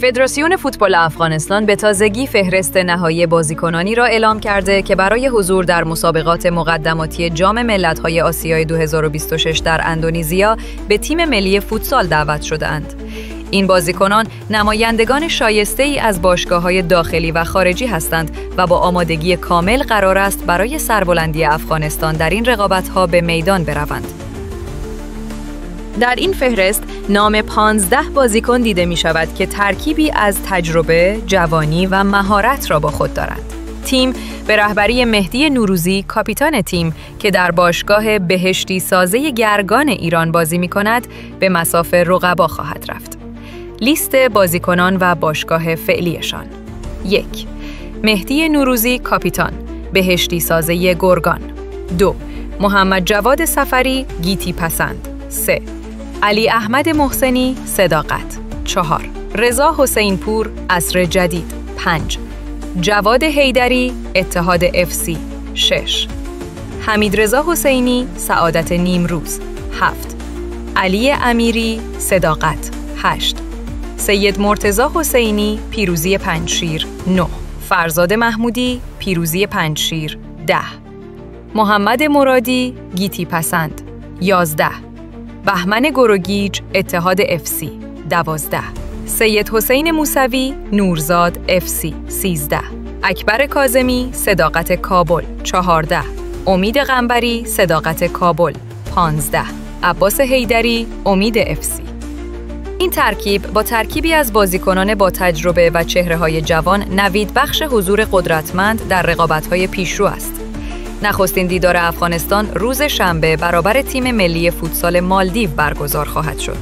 فدراسیون فوتبال افغانستان به تازگی فهرست نهایی بازیکنانی را اعلام کرده که برای حضور در مسابقات مقدماتی جام ملت‌های آسیای 2026 در اندونزیا به تیم ملی فوتسال دعوت شده‌اند. این بازیکنان نمایندگان شایسته‌ای از باشگاه‌های داخلی و خارجی هستند و با آمادگی کامل قرار است برای سربلندی افغانستان در این رقابت‌ها به میدان بروند. در این فهرست نام 15 بازیکن دیده می شود که ترکیبی از تجربه، جوانی و مهارت را با خود دارند. تیم به رهبری مهدی نوروزی، کاپیتان تیم که در باشگاه بهشتی سازه گرگان ایران بازی می کند، به مصاف رقبا خواهد رفت. لیست بازیکنان و باشگاه فعلیشان: 1. مهدی نوروزی، کاپیتان، بهشتی سازه گرگان. 2. محمد جواد سفری، گیتی پسند. 3. علی احمد محسنی، صداقت. 4. رضا حسین پور، عصر جدید. 5. جواد حیدری، اتحاد FC. 6. حمید رضا حسینی، سعادت نیمروز. 7. علی امیری، صداقت. 8. سید مرتضی حسینی، پیروزی پنجشیر. 9. فرزاد محمودی، پیروزی پنجشیر. 10. محمد مرادی، گیتی پسند. 11. بهمن گروگیج، اتحاد FC. 12. سید حسین موسوی، نورزاد FC. 13. اکبر کاظمی، صداقت کابل. 14. امید قنبری، صداقت کابل. 15. عباس حیدری، امید FC. این ترکیب با ترکیبی از بازیکنان با تجربه و چهره‌های جوان نوید بخش حضور قدرتمند در رقابت‌های پیشرو است. نخستین دیدار افغانستان روز شنبه برابر تیم ملی فوتسال مالدیو برگزار خواهد شد.